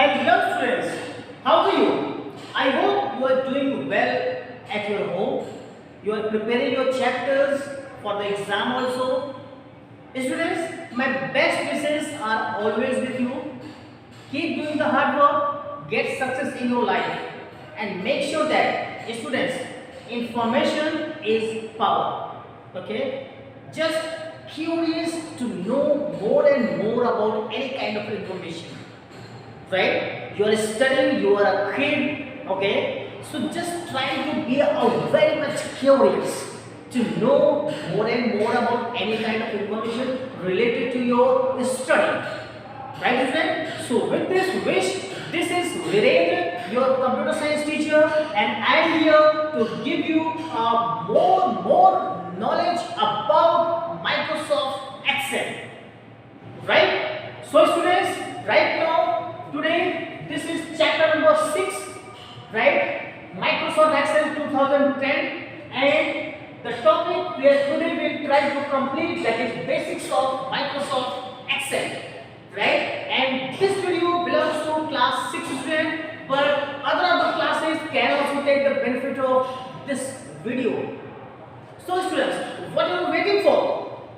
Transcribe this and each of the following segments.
Hello students, how are you? I hope you are doing well at your home. You are preparing your chapters for the exam also. Students, my best wishes are always with you. Keep doing the hard work, get success in your life, and make sure that students, information is power. Okay? Just curious to know more and more about any kind of information, right? You are studying, you are a kid, okay? So just try to be very much curious to know more and more about any kind of information related to your study, right friend? So with this wish, this is Virendra, your computer science teacher, and I am here to give you more knowledge about Microsoft Excel, right? So students, right now, today, this is chapter number 6, right? Microsoft Excel 2010, and the topic we are today will try to complete, that is basics of Microsoft Excel, right? And this video belongs to class 6 student, but other classes can also take the benefit of this video. So students, what are you waiting for?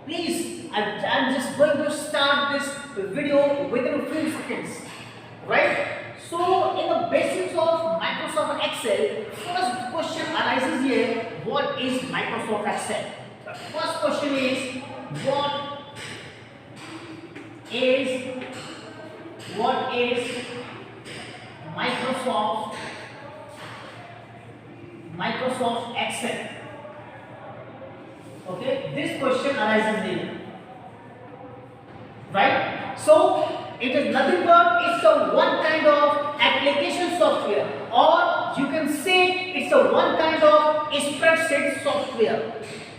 Please, I'm just going to start this video within a few seconds, right? So in the basics of Microsoft Excel, first question arises here: what is Microsoft Excel? The first question is what is Microsoft Excel? Okay, this question arises here, right? So it is nothing but it's a one kind of application software, or you can say it's a one kind of spreadsheet software.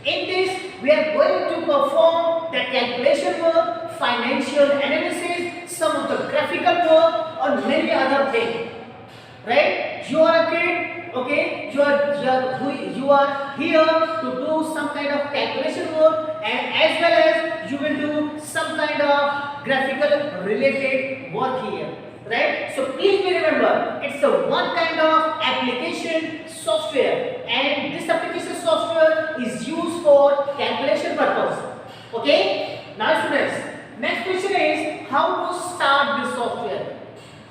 In this, we are going to perform the calculation work, financial analysis, some of the graphical work, or many other things, right? You are a kid, okay? You are here to do some kind of calculation work, and as well as you will do some kind of graphical related work here, right? So please remember, it's a one kind of application software, and this application software is used for calculation purpose. Okay? Now students, next question is how to start this software.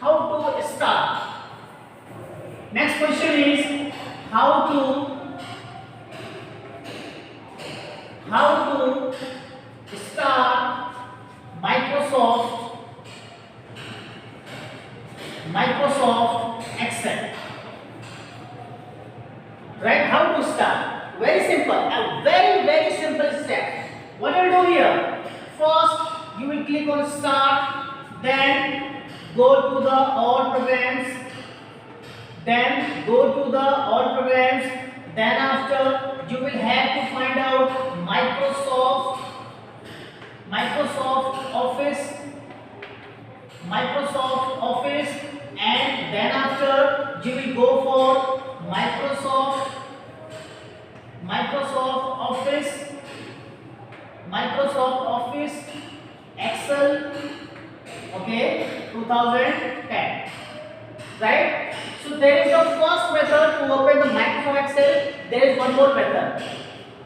How to start? Next question is how to start Microsoft Excel, right? How to start? Very simple, a very simple step. What you will do here? First, you will click on start, then go to the all programs, then go to the all programs, then after you will have to find out Microsoft Office, and then after you will go for Microsoft Office Excel, okay, 2010, right? So there is the first method to open the Microsoft Excel. There is one more method.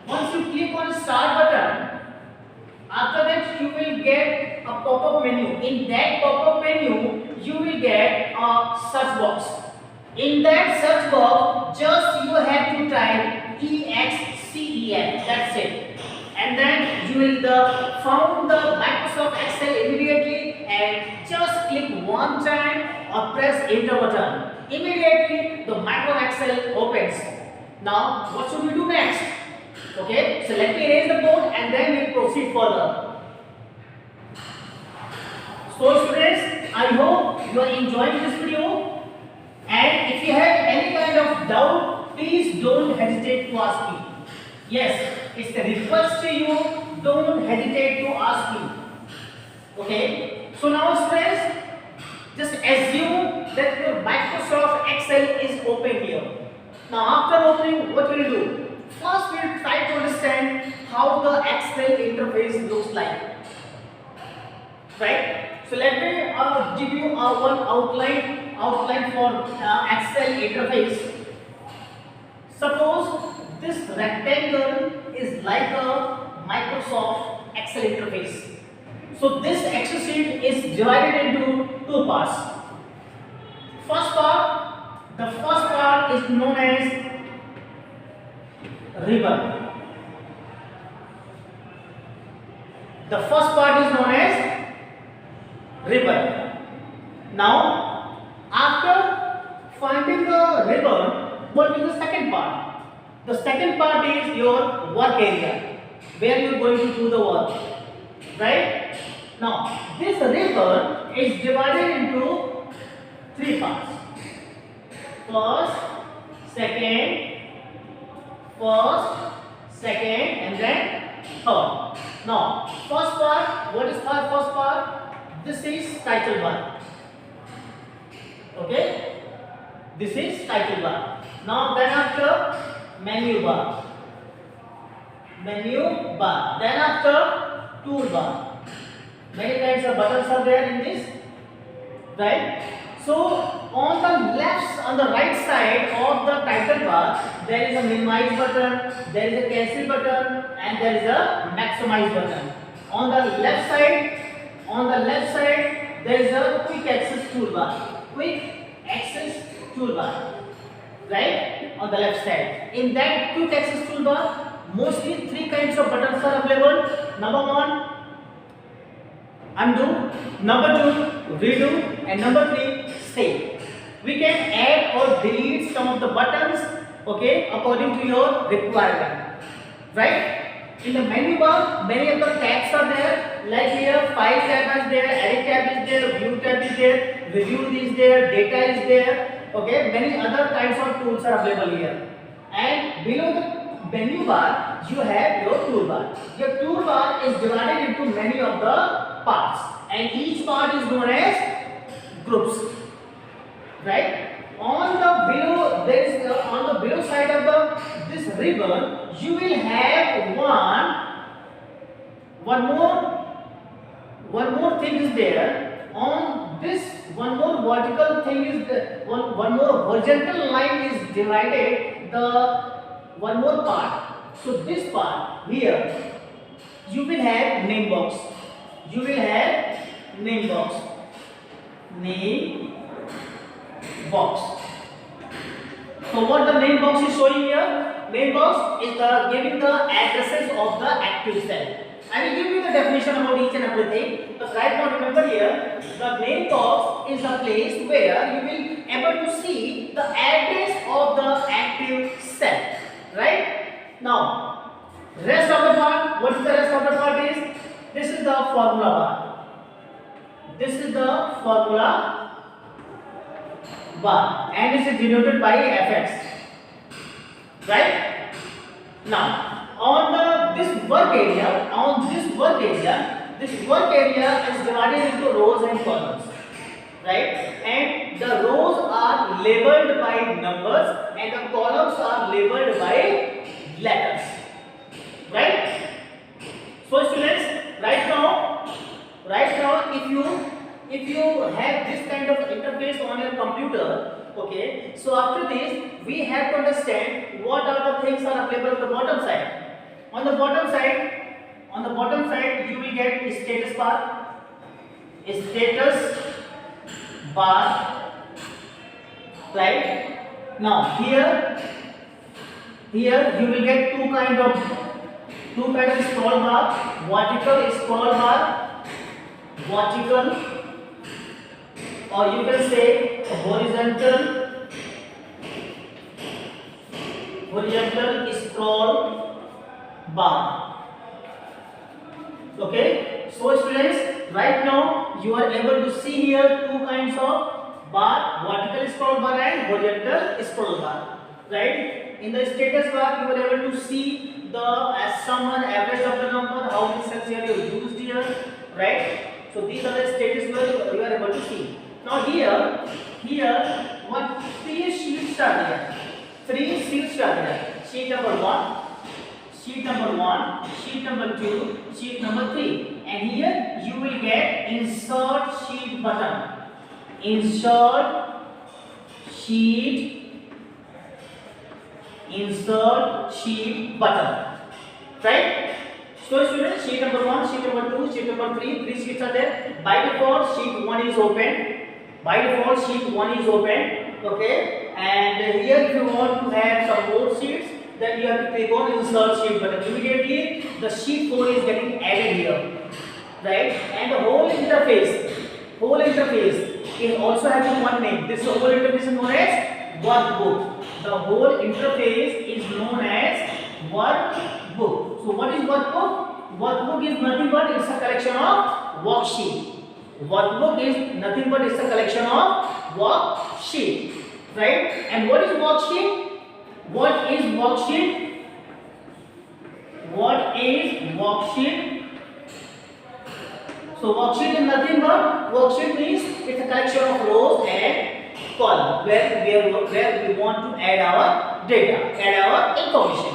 Once you click on start button, after that you will get a pop-up menu. In that pop-up menu, you will get a search box. In that search box, just you have to type EXCEL. That's it. And then you will found the Microsoft Excel immediately, and just click one time or press enter button. Immediately the Microsoft Excel opens. Now what should we do next? Okay, so let me erase the code and then we'll proceed further. So students, I hope you are enjoying this video, and if you have any kind of doubt, please don't hesitate to ask me. Yes, it's a request to you, don't hesitate to ask me. Okay, so now students, just assume that your Microsoft Excel is open here. Now after opening, what will you do? First we will try to understand how the Excel interface looks like. right? So let me give you one outline for Excel interface. Suppose this rectangle is like a Microsoft Excel interface. So this Excel sheet is divided into two parts. The first part is known as ribbon. The first part is known as ribbon. Now, after finding the ribbon, what is the second part? The second part is your work area, where you are going to do the work, right? Now, this ribbon is divided into three parts. First, second, and then third. Now, first part, what is our first part? This is title bar. Okay? This is title bar. Now, then after menu bar. Then after toolbar. Many kinds of buttons are there in this, right? So on the right side of the title bar, there is a minimize button, there is a cancel button, and there is a maximize button. On the left side, there is a quick access toolbar, right? On the left side. In that quick access toolbar, mostly three kinds of buttons are available. Number one, undo, number two, redo, and number three, save. We can add or delete some of the buttons, okay, according to your requirement, right? In the menu bar, many other tabs are there, like here, file tab is there, edit tab is there, view tab is there, review is there, data is there, okay, many other kinds of tools are available here. And below the menu bar, you have your toolbar. Your toolbar is divided into many of the parts, and each part is known as groups, right? On the below side of this ribbon, you will have one more thing is there. On this, one more vertical thing is there. One more horizontal line is divided the one more part. So this part here, you will have name box. Name box. So what the name box is showing here? Name box is giving the addresses of the active cell. I will give you the definition about each and everything. But right now remember here, the name box is a place where you will able to see the address of the active cell. Right? Now, rest of the part, what is the rest of the part is? This is the formula bar. And it is denoted by fx. Right? Now, on this work area is divided into rows and columns. Right? And the rows are labeled by numbers and the columns are labeled by letters. Right? So students, right now if you have this kind of interface on your computer, okay, so after this we have to understand what are the things are available on the bottom side. On the bottom side you will get status bar, right? Now here you will get two kind of scroll bar, vertical scroll bar, or you can say horizontal scroll bar. Okay, so students, right now you are able to see here two kinds of bar, vertical scroll bar and horizontal scroll bar, right? In the status bar you are able to see the sum and average of the number, how many cells you have used here, right? So these are the status bar you are able to see. Now here what three sheets are there. Sheet number 1, sheet number 2, sheet number 3. and here you will get insert sheet button. Insert sheet button, right? So students, sheet number 1, sheet number 2, sheet number 3, 3 sheets are there. By default sheet 1 is open. By default sheet 1 is open, okay? And here if you want to have some more sheets, then you have to click on insert sheet button. Immediately the sheet 4 is getting added here, right? And the whole interface is also having one name. This whole interface is known as workbook. The whole interface is known as workbook. So what is workbook? Workbook is nothing but it's a collection of worksheet. Workbook is nothing but it's a collection of worksheet, right? And what is worksheet? What is worksheet? What is worksheet? So worksheet is nothing but worksheet means it's a collection of rows and columns where we want to add our data, add our information,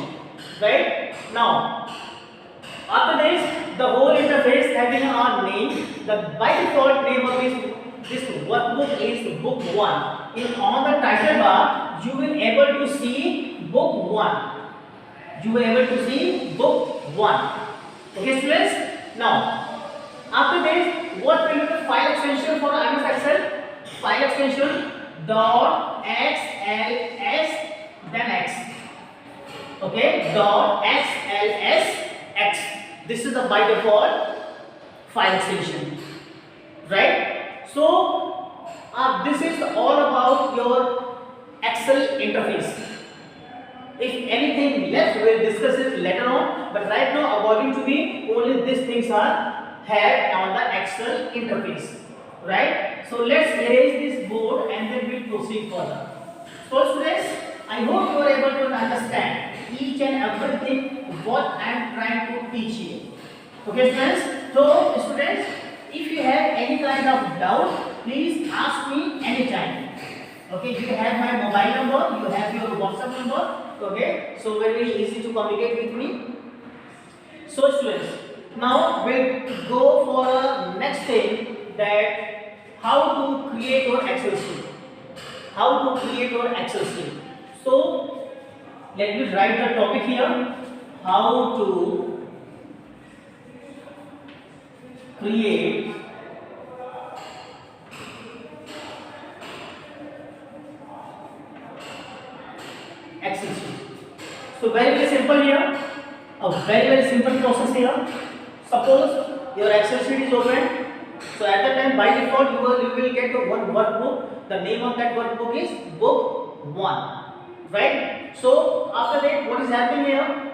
right? Now after this, the whole interface having a name. The by default name of this workbook is book 1. On the title bar, you will able to see book 1. You will able to see book 1. Okay, students. Now, after this, what will be the file extension for MS Excel? File extension dot XLS then X. Okay, dot XLS X. This is the by default file extension, right? So this is all about your Excel interface. If anything left, we will discuss it later on, but right now according to me only these things are had on the Excel interface, right? So let's erase this board and then we'll proceed further. So students, I hope you are able to understand each and everything what I am trying to teach you. Okay students, so students, if you have any kind of doubt, please ask me anytime. Okay, you have my mobile number, you have your WhatsApp number. Okay, so very easy to communicate with me. So students, now we'll go for a next thing, that how to create your Excel sheet. How to create your Excel sheet. So let me write the topic here. How to create Excel sheet. So very simple here. A very simple process here. Suppose your Excel sheet is open. So at that time by default you will get the one workbook. The name of that workbook is book 1. Right? So after that, what is happening here?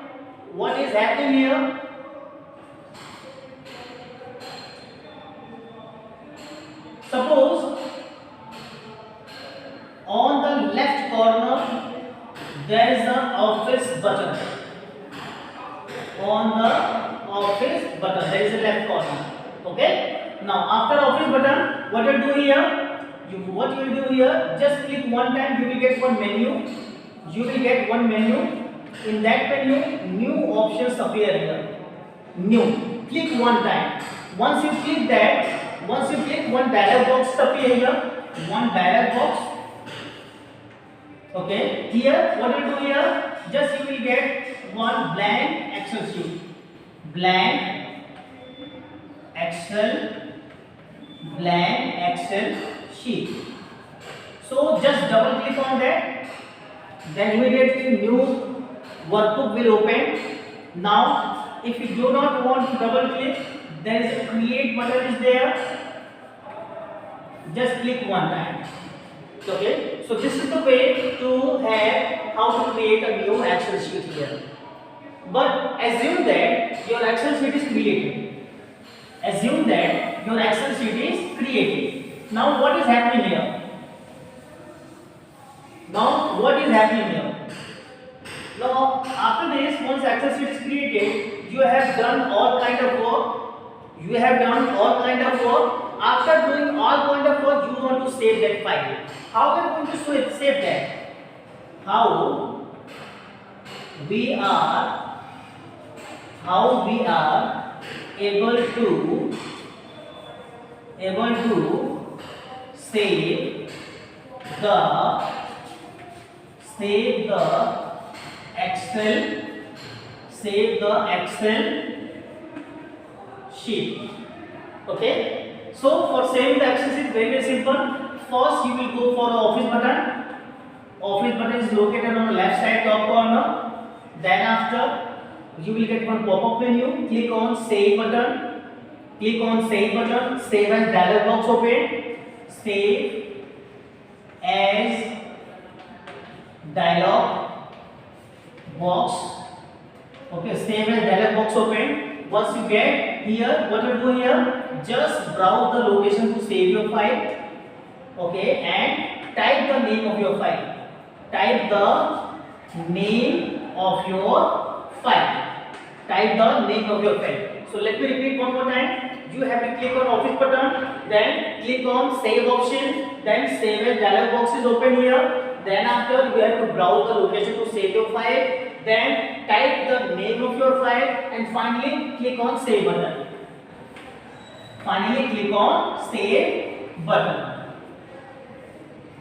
What is happening here? Suppose on the left corner there is an office button. On the office button there is a left corner. Okay. Now after office button, what you do here? What you will do here? Just click one time. You will get one menu. You will get one menu. In that menu, new options appear here. New. Click one time. Once you click that, once you click, one dialog box appear here. One dialog box. Okay. Here, what you do here? Just you will get one blank Excel sheet. Blank Excel sheet. So just double click on that. Then immediately new workbook will open. Now if you do not want to double click, there is a create button is there. Just click one time. Okay, so this is the way to have how to create a new Excel sheet here. But assume that your Excel sheet is created. Assume that your Excel sheet is created. Now what is happening here? Now what is happening here? Now after this, once Excel sheet is created, you have done all kind of work. You have done all kind of work. After doing all kind of work, you want to save that file. How are you going to save that? How we are able to save the Excel sheet. Okay, so for saving the Excel sheet, very simple. First you will go for the office button. Office button is located on the left side top corner. Then after you will get one pop-up menu. Click on save button. Save as dialog box open. Save as dialog box. Okay, save as dialog box open. Once you get here, what you do here? Just browse the location to save your file. Okay, and type the name of your file. Type the name of your file. So let me repeat one more time. You have to click on office button, then click on save option, then save as dialog box is open here. Then after you have to browse the location to save your file, then type the name of your file, and finally click on save button.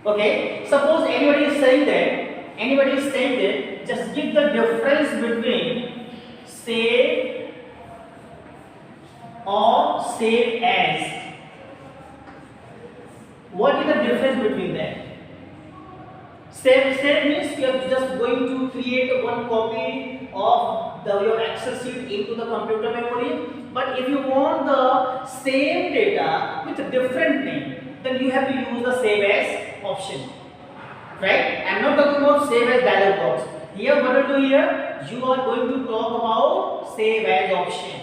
Okay, suppose anybody is saying that just give the difference between save or save as. What is the difference between that? Save means you are just going to create one copy of your Excel sheet into the computer memory. But if you want the same data with a different name, then you have to use the save as option. Right? I am not talking about save as dialog box. Here, what to do here? You are going to talk about save as option.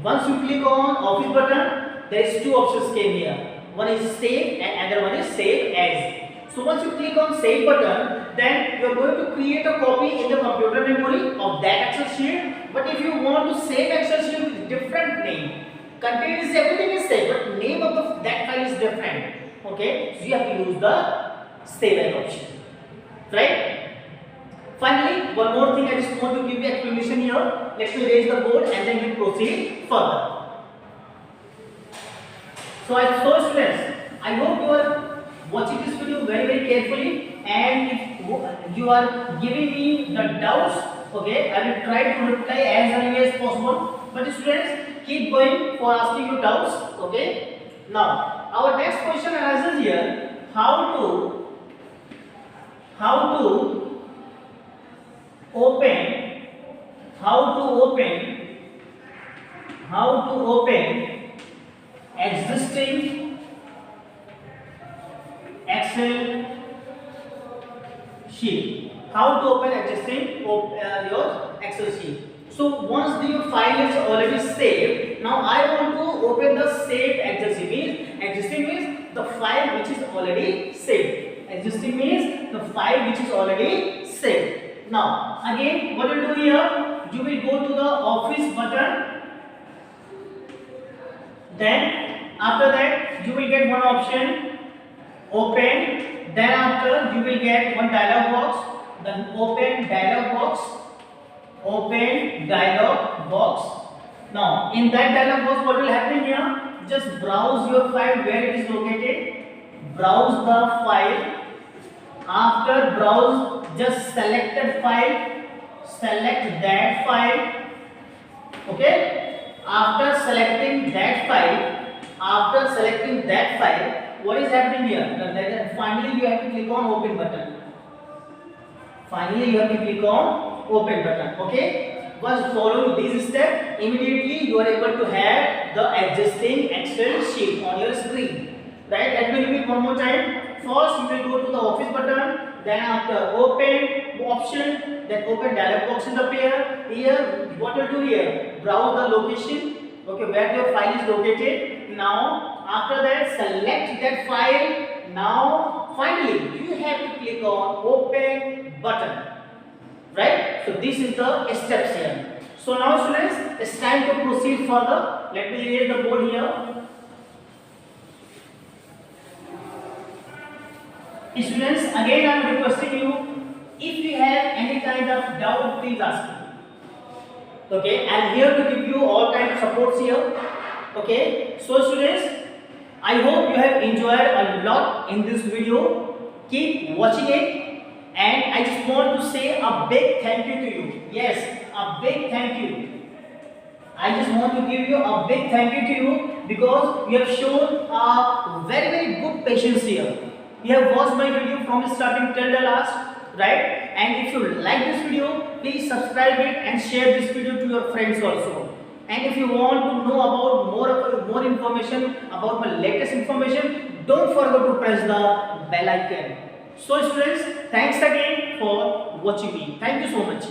Once you click on office button, there is two options came here. One is save and another one is save as. So once you click on save button, then you are going to create a copy in the computer memory of that Excel sheet. But if you want to save Excel sheet with different name, content is everything is same, but name of that file is different. Okay, so you have to use the save as option. Right? Finally, one more thing I just want to give you explanation here. Let me raise the board and then we proceed further. So students, I hope you are watching this video very carefully, and if you are giving me the doubts, okay, I will try to reply as early as possible. But students, keep going for asking your doubts. Okay. Now, our next question arises here: how to open existing Excel sheet. How to open existing your Excel sheet. So once your file is already saved, now I want to open the saved Excel sheet. Existing means the file which is already saved. Existing means the file which is already saved. Now again, what you will do here? You will go to the office button. Then after that you will get one option, open. Then after you will get one dialog box, then open dialog box. Now in that dialog box, what will happen here? Just browse your file where it is located. Browse the file. After browse, just selected file, select that file. Okay. After selecting that file, what is happening here? Finally you have to click on open button. Okay. Once follow these steps, immediately you are able to have the existing Excel sheet on your screen. Right? Let me repeat one more time. First you will go to the office button. Then after open option, then open dialog box is appear. Here, what you do here? Browse the location. Okay, where your file is located. Now, after that, select that file. Now, finally, you have to click on open button. Right? So this is the steps here. So now, students, it's time to proceed further. Let me erase the board here. Students, again I am requesting you, if you have any kind of doubt, please ask me. Okay, I'm here to give you all kinds of supports here. Okay, so students, I hope you have enjoyed a lot in this video. Keep watching it, and I just want to say a big thank you to you. Yes, a big thank you. I just want to give you a big thank you to you because you have shown a very good patience here. You have watched my video from starting till the last, right? And if you like this video, please subscribe it and share this video to your friends also. And if you want to know about more information about my latest information, don't forget to press the bell icon. So students, thanks again for watching me. Thank you so much.